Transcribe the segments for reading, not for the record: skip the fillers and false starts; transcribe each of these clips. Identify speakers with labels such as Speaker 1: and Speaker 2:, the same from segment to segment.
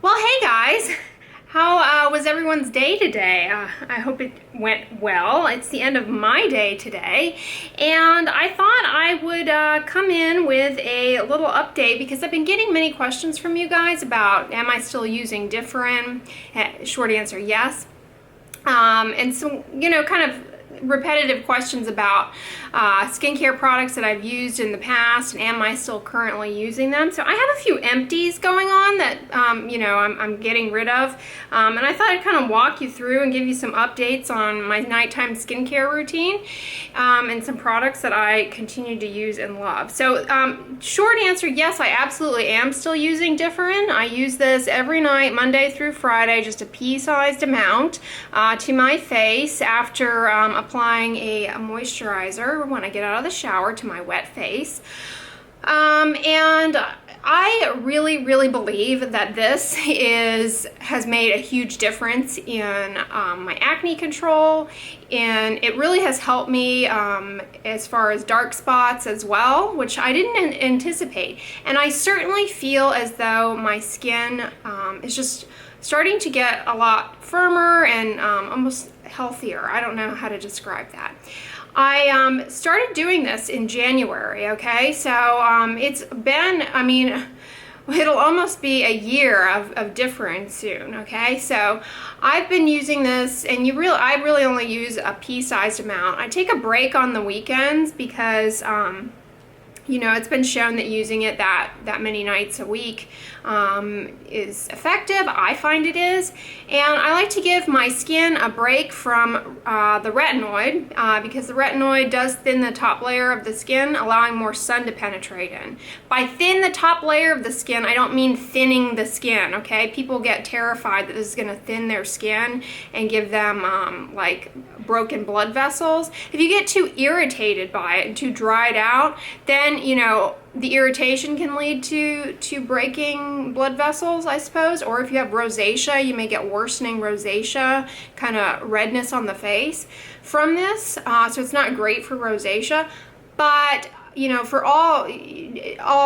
Speaker 1: Well, hey guys, how was everyone's day today? I hope it went well. It's the end of my day today, and I thought I would come in with a little update because I've been getting many questions from you guys about, am I still using Differin? Short answer, yes. And so, kind of repetitive questions about skincare products that I've used in the past, and am I still currently using them. So I have a few empties going on that I'm getting rid of, and I thought I'd kind of walk you through and give you some updates on my nighttime skincare routine, and some products that I continue to use and love. So short answer, yes, I absolutely am still using Differin. I use this every night, Monday through Friday, just a pea-sized amount to my face after applying a moisturizer when I get out of the shower to my wet face. And I really believe that this has made a huge difference in my acne control, and it really has helped me as far as dark spots as well, which I didn't anticipate. And I certainly feel as though my skin is just starting to get a lot firmer and almost healthier. I don't know how to describe that. I started doing this in January, okay? So it's been, it'll almost be a year of Differin soon, okay? So I've been using this, and I really only use a pea-sized amount. I take a break on the weekends because it's been shown that using it that many nights a week is effective. I find it is. And I like to give my skin a break from the retinoid because the retinoid does thin the top layer of the skin, allowing more sun to penetrate in. By thin the top layer of the skin, I don't mean thinning the skin, okay? People get terrified that this is going to thin their skin and give them like broken blood vessels. If you get too irritated by it and too dried out, then the irritation can lead to breaking blood vessels, I suppose. Or if you have rosacea, you may get worsening rosacea, kind of redness on the face from this. So it's not great for rosacea, but for all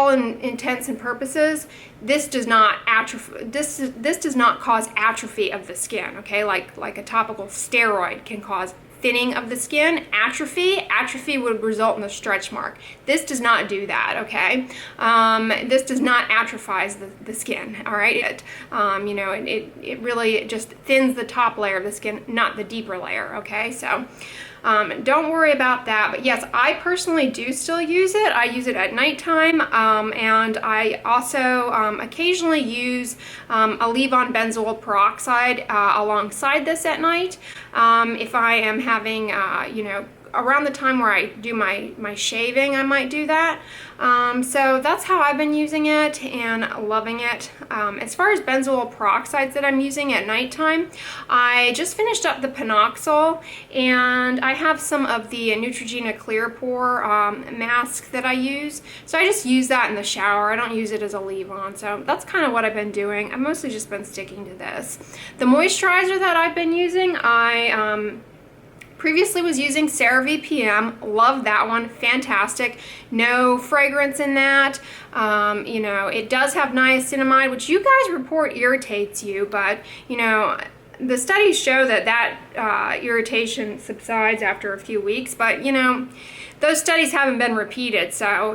Speaker 1: intents and purposes, this does not atrophy. This does not cause atrophy of the skin. Okay, like a topical steroid can cause thinning of the skin. Atrophy would result in a stretch mark. This does not do that, okay? This does not atrophize the skin, all right? It really just thins the top layer of the skin, not the deeper layer, okay? So don't worry about that. But yes, I personally do still use it. I use it at nighttime, and I also occasionally use a leave-on benzoyl peroxide alongside this at night. If I am having, around the time where I do my shaving, I might do that. So that's how I've been using it and loving it. As far as benzoyl peroxides that I'm using at nighttime, I just finished up the Panoxyl, and I have some of the Neutrogena Clear Pore mask that I use. So I just use that in the shower. I don't use it as a leave-on. So that's kind of what I've been doing. I've mostly just been sticking to this. The moisturizer that I've been using, I previously was using CeraVe PM. Love that one. Fantastic. No fragrance in that. It does have niacinamide, which you guys report irritates you, but the studies show that irritation subsides after a few weeks, but those studies haven't been repeated, so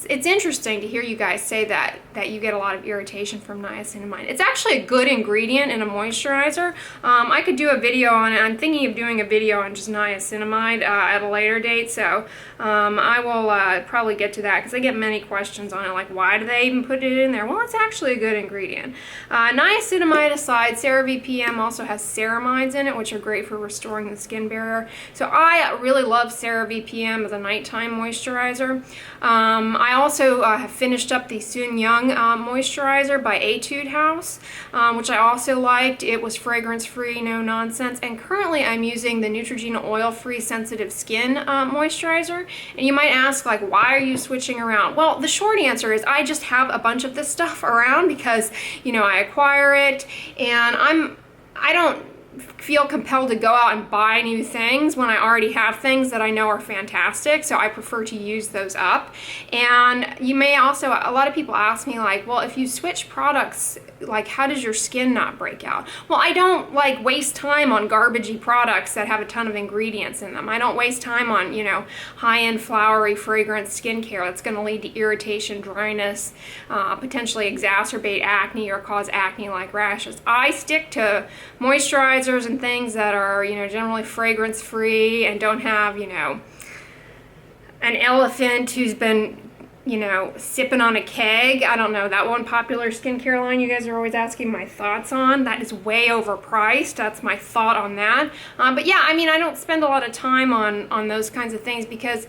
Speaker 1: it's interesting to hear you guys say that you get a lot of irritation from niacinamide. It's actually a good ingredient in a moisturizer. I could do a video on it. I'm thinking of doing a video on just niacinamide at a later date, so I will probably get to that because I get many questions on it, like why do they even put it in there? Well, it's actually a good ingredient. Niacinamide aside, CeraVe PM also has ceramides in it, which are great for restoring the skin barrier. So I really love CeraVe PM as a nighttime moisturizer. I also have finished up the Sun Young moisturizer by Etude House, which I also liked. It was fragrance-free, no nonsense, and currently I'm using the Neutrogena Oil-Free Sensitive Skin moisturizer. And you might ask, like, why are you switching around? Well, the short answer is I just have a bunch of this stuff around because, I acquire it, and I don't feel compelled to go out and buy new things when I already have things that I know are fantastic, so I prefer to use those up. And you may also, a lot of people ask me like, well, if you switch products, like how does your skin not break out? Well, I don't like waste time on garbagey products that have a ton of ingredients in them. I don't waste time on, you know, high-end flowery fragrance skincare that's going to lead to irritation, dryness, potentially exacerbate acne or cause acne-like rashes. I stick to moisturizers and things that are, you know, generally fragrance free and don't have, you know, an elephant who's been, you know, sipping on a keg. I don't know, that one popular skincare line you guys are always asking my thoughts on, that is way overpriced. That's my thought on that. But yeah, I mean, I don't spend a lot of time on those kinds of things because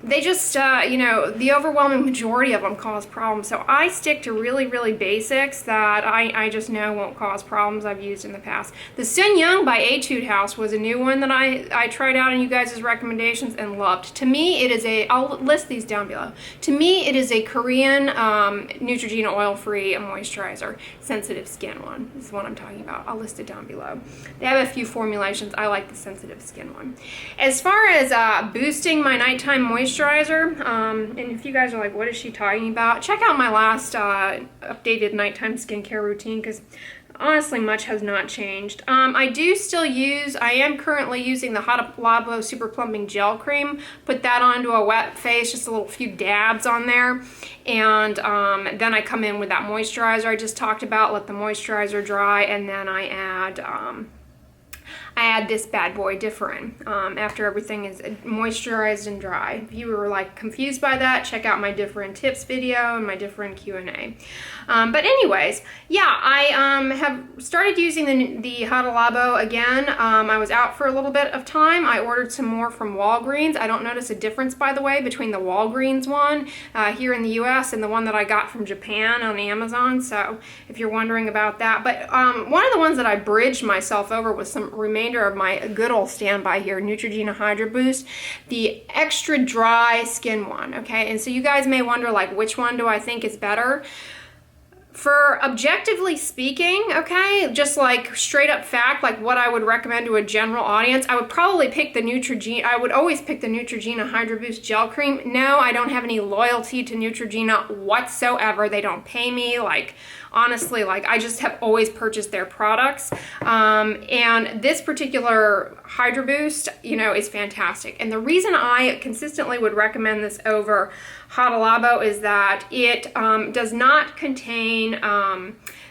Speaker 1: they just, you know, the overwhelming majority of them cause problems. So I stick to really, really basics that I just know won't cause problems I've used in the past. The Sun Young by Etude House was a new one that I tried out in you guys' recommendations and loved. To me, it is a, I'll list these down below. To me, it is a Korean Neutrogena oil-free moisturizer. Sensitive skin one is what I'm talking about. I'll list it down below. They have a few formulations. I like the sensitive skin one. As far as boosting my nighttime moisturizer, and if you guys are like, what is she talking about? Check out my last updated nighttime skincare routine because honestly much has not changed. I am currently using the Hada Labo Super Plumping Gel Cream. Put that onto a wet face, just a few dabs on there. And then I come in with that moisturizer I just talked about, let the moisturizer dry, and then I add this bad boy Differin after everything is moisturized and dry. If you were like confused by that, check out my Differin tips video and my Differin Q&A. But anyways, yeah, I have started using the Hada Labo again. I was out for a little bit of time. I ordered some more from Walgreens. I don't notice a difference, by the way, between the Walgreens one here in the US and the one that I got from Japan on Amazon, so if you're wondering about that. But one of the ones that I bridged myself over was some remainder of my good old standby here, Neutrogena Hydra Boost, the extra dry skin one, okay? And so you guys may wonder, like, which one do I think is better? For objectively speaking, okay, just like straight up fact, like what I would recommend to a general audience, I would probably pick the Neutrogena, I would always pick the Neutrogena Hydra Boost Gel Cream. No, I don't have any loyalty to Neutrogena whatsoever. They don't pay me, like, honestly, like, I just have always purchased their products. And this particular Hydra Boost, you know, is fantastic. And the reason I consistently would recommend this over Hada Labo is that it does not contain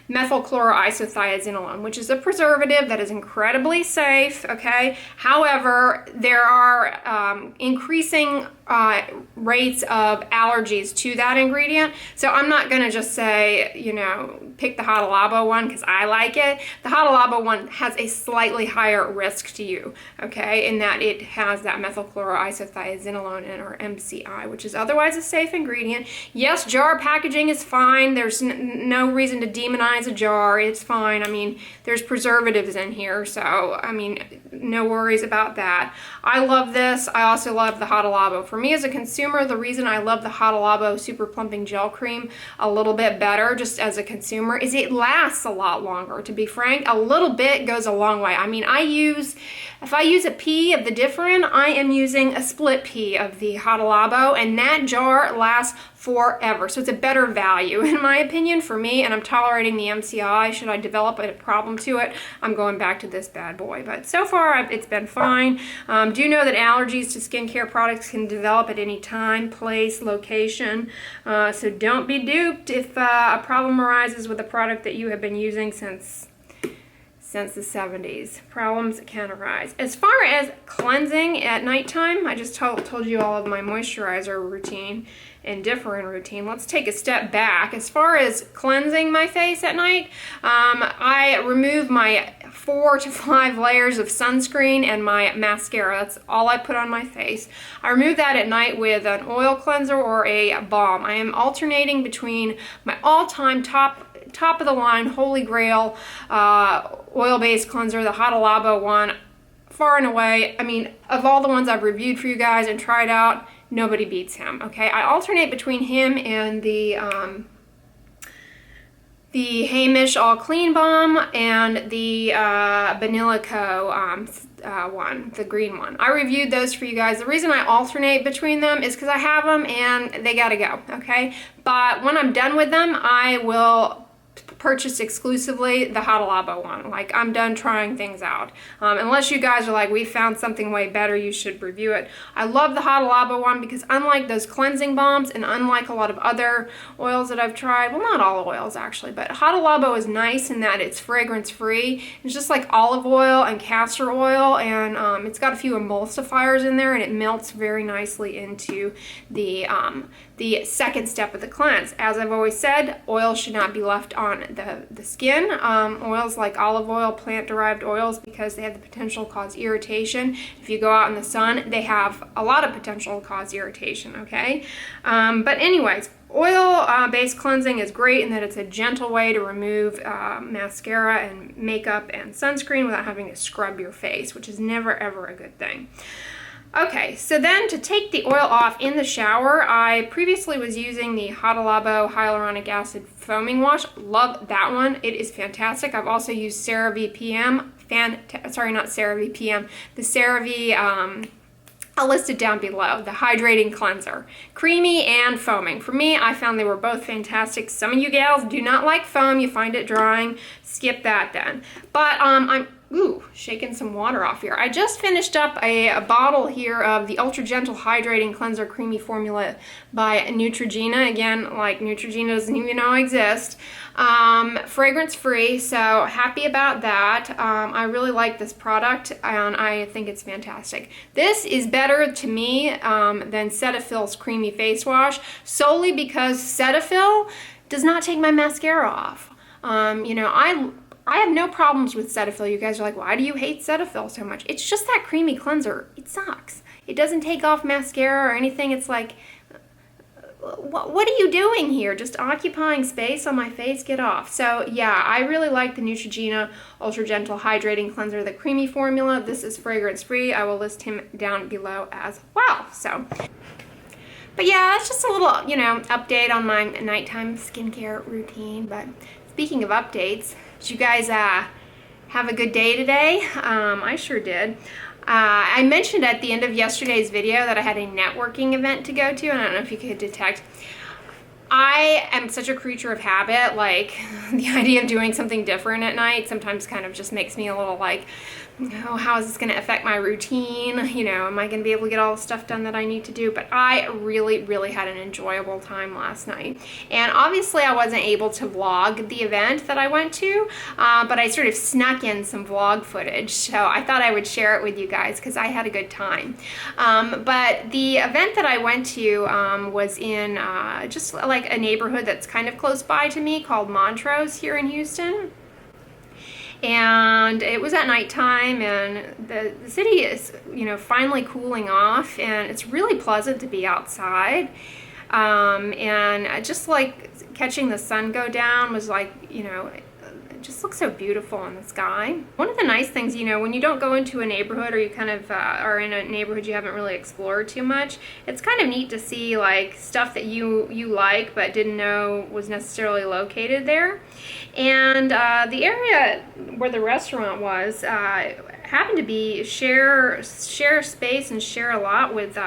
Speaker 1: methylchloroisothiazinolone, which is a preservative that is incredibly safe, okay? However, there are increasing rates of allergies to that ingredient. So I'm not gonna just say, you know, pick the Hada Labo one because I like it. The Hada Labo one has a slightly higher risk to you, okay, in that it has that methylchloroisothiazinolone in, or MCI, which is otherwise a safe ingredient. Yes, jar packaging is fine. There's no reason to demonize a jar. It's fine. I mean, there's preservatives in here, so I mean, no worries about that. I love this. I also love the Hada Labo. For me as a consumer, the reason I love the Hada Labo Super Plumping Gel Cream a little bit better, just as a consumer, is it lasts a lot longer. To be frank, a little bit goes a long way. I mean, if I use a pea of the Differin, I am using a split pea of the Hada Labo, and that jar lasts forever. So it's a better value, in my opinion, for me, and I'm tolerating the MCI. Should I develop a problem to it, I'm going back to this bad boy. But so far, it's been fine. Do know that allergies to skincare products can develop at any time, place, location. So don't be duped if a problem arises with a product that you have been using since the 70s. Problems can arise. As far as cleansing at nighttime, I just told you all of my moisturizer routine and Differin routine. Let's take a step back. As far as cleansing my face at night, I remove my 4 to 5 layers of sunscreen and my mascara. That's all I put on my face. I remove that at night with an oil cleanser or a balm. I am alternating between my all-time top of the line Holy Grail oil-based cleanser, the Hada Labo one, far and away. I mean, of all the ones I've reviewed for you guys and tried out, nobody beats him, okay? I alternate between him and the the Hamish All Clean Balm and the Banilico one, the green one. I reviewed those for you guys. The reason I alternate between them is because I have them and they gotta go, okay? But when I'm done with them, I will purchase exclusively the Hada Labo one. Like, I'm done trying things out. Unless you guys are like, we found something way better, you should review it. I love the Hada Labo one because unlike those cleansing balms and unlike a lot of other oils that I've tried, well, not all oils actually, but Hada Labo is nice in that it's fragrance free. It's just like olive oil and castor oil, and it's got a few emulsifiers in there, and it melts very nicely into the second step of the cleanse. As I've always said, oil should not be left on the skin. Oils like olive oil, plant-derived oils, because they have the potential to cause irritation. If you go out in the sun, they have a lot of potential to cause irritation, okay? But anyways, oil-based cleansing is great in that it's a gentle way to remove mascara and makeup and sunscreen without having to scrub your face, which is never ever a good thing. Okay, so then to take the oil off in the shower, I previously was using the Hada Labo Hyaluronic Acid Foaming Wash. Love that one. It is fantastic. I've also used CeraVe PM. Sorry, not CeraVe PM. The CeraVe, I'll list it down below. The Hydrating Cleanser. Creamy and foaming. For me, I found they were both fantastic. Some of you gals do not like foam. You find it drying. Skip that then. But I'm shaking some water off here. I just finished up a bottle here of the Ultra Gentle Hydrating Cleanser Creamy Formula by Neutrogena. Again, like, Neutrogena doesn't even know I exist. Fragrance free, so happy about that. I really like this product and I think it's fantastic. This is better to me than Cetaphil's Creamy Face Wash, solely because Cetaphil does not take my mascara off. You know, I have no problems with Cetaphil. You guys are like, why do you hate Cetaphil so much? It's just that creamy cleanser. It sucks. It doesn't take off mascara or anything. It's like, what are you doing here? Just occupying space on my face? Get off. So yeah, I really like the Neutrogena Ultra Gentle Hydrating Cleanser, the creamy formula. This is fragrance free. I will list him down below as well. So, but yeah, that's just a little, you know, update on my nighttime skincare routine. But speaking of updates, did you guys have a good day today? I sure did. I mentioned at the end of yesterday's video that I had a networking event to go to, and I don't know if you could detect. I am such a creature of habit. Like, the idea of doing something different at night sometimes kind of just makes me a little like, oh, how is this going to affect my routine? You know, am I going to be able to get all the stuff done that I need to do? But I really, really had an enjoyable time last night. And obviously I wasn't able to vlog the event that I went to, but I sort of snuck in some vlog footage. So I thought I would share it with you guys because I had a good time. But the event that I went to was in just like a neighborhood that's kind of close by to me called Montrose here in Houston. And it was at nighttime, and the city is, you know, finally cooling off, and it's really pleasant to be outside. And just like catching the sun go down was like, you know, it just looks so beautiful in the sky. One of the nice things, you know, when you don't go into a neighborhood, or you kind of are in a neighborhood you haven't really explored too much, it's kind of neat to see like stuff that you like but didn't know was necessarily located there. And the area where the restaurant was happened to be share space and share a lot with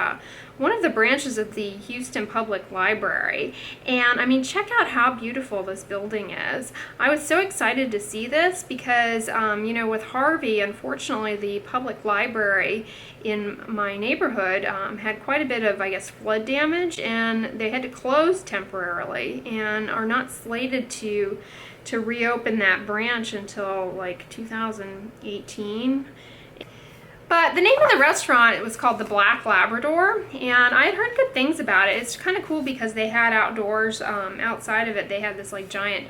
Speaker 1: one of the branches of the Houston Public Library. And I mean, check out how beautiful this building is. I was so excited to see this because, you know, with Harvey, unfortunately, the public library in my neighborhood had quite a bit of, I guess, flood damage, and they had to close temporarily and are not slated to reopen that branch until like 2018. But the name of the restaurant, it was called the Black Labrador, and I had heard good things about it. It's kind of cool because they had outdoors, outside of it, they had this like giant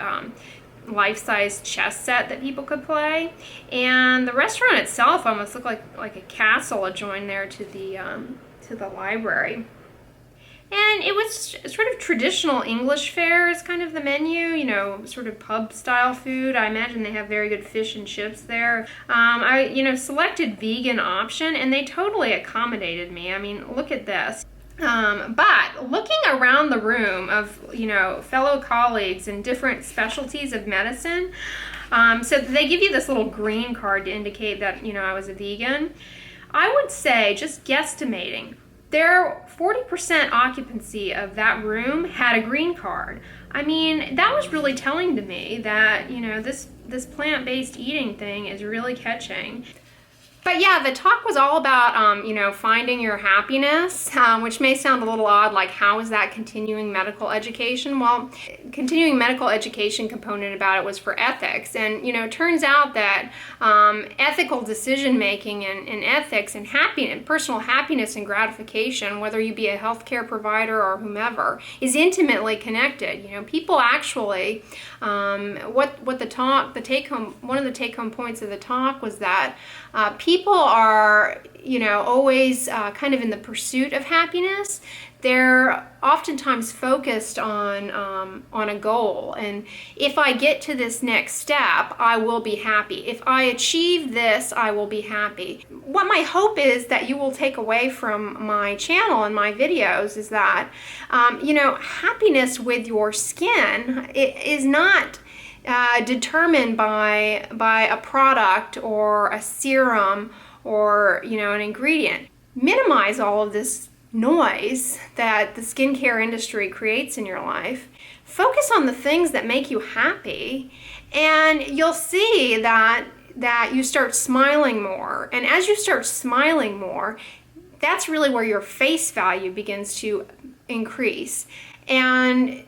Speaker 1: life-size chess set that people could play. And the restaurant itself almost looked like a castle adjoined there to the library. And it was sort of traditional English fare is kind of the menu, you know, sort of pub style food. I imagine they have very good fish and chips there. I, you know, selected vegan option, and they totally accommodated me. I mean, look at this. But looking around the room of, fellow colleagues in different specialties of medicine, so they give you this little green card to indicate that, I was a vegan. I would say, just guesstimating, their 40% occupancy of that room had a green card. I mean, that was really telling to me that, this plant-based eating thing is really catching. But yeah, the talk was all about, finding your happiness, which may sound a little odd, like how is that continuing medical education? Well, continuing medical education component about it was for ethics. And, it turns out that ethical decision-making and ethics and happiness, personal happiness and gratification, whether you be a healthcare provider or whomever, is intimately connected. People actually, one of the take-home points of the talk was that people are, always kind of in the pursuit of happiness. They're oftentimes focused on a goal, and if I get to this next step, I will be happy. If I achieve this, I will be happy. What my hope is that you will take away from my channel and my videos is that, happiness with your skin is not determined by a product or a serum or, an ingredient. Minimize all of this noise that the skincare industry creates in your life. Focus on the things that make you happy, and you'll see that you start smiling more. And as you start smiling more, that's really where your face value begins to increase. And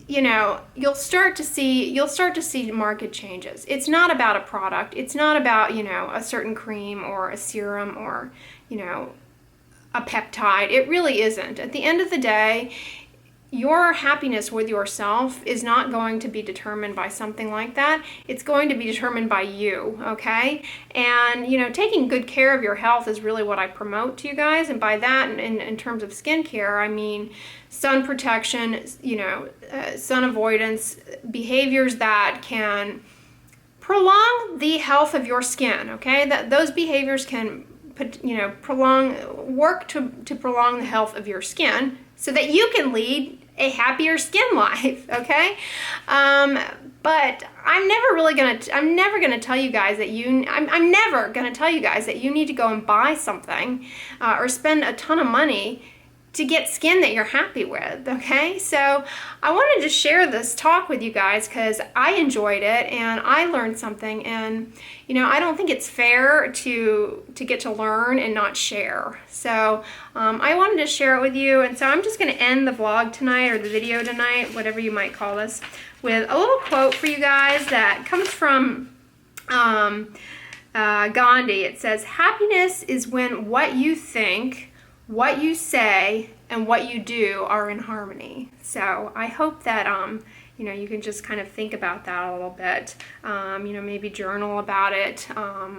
Speaker 1: you'll start to see market changes. It's not about a product. It's not about, a certain cream or a serum or, a peptide. It really isn't. At the end of the day, your happiness with yourself is not going to be determined by something like that. It's going to be determined by you, okay? And, taking good care of your health is really what I promote to you guys. And by that, in terms of skincare, I mean sun protection, sun avoidance, behaviors that can prolong the health of your skin, okay? Those behaviors can work to prolong the health of your skin so that you can lead a happier skin life, okay? But I'm never gonna tell you guys that I'm never gonna tell you guys that you need to go and buy something or spend a ton of money to get skin that you're happy with, okay? So I wanted to share this talk with you guys because I enjoyed it and I learned something, and I don't think it's fair to get to learn and not share. So I wanted to share it with you, and so I'm just going to end the vlog tonight, or the video tonight, whatever you might call this, with a little quote for you guys that comes from Gandhi. It says, "Happiness is when what you think, what you say, and what you do are in harmony." So I hope that you can just kind of think about that a little bit. Maybe journal about it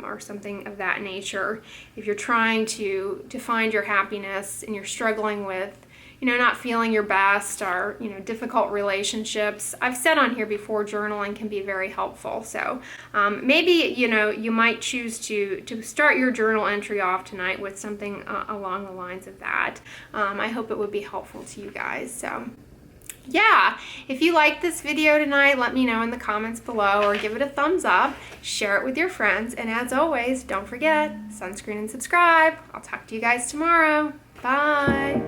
Speaker 1: or something of that nature. If you're trying to find your happiness and you're struggling with not feeling your best, or difficult relationships. I've said on here before, journaling can be very helpful. So maybe you might choose to start your journal entry off tonight with something along the lines of that. I hope it would be helpful to you guys. So yeah, if you liked this video tonight, let me know in the comments below, or give it a thumbs up, share it with your friends, and as always, don't forget, sunscreen and subscribe. I'll talk to you guys tomorrow. Bye.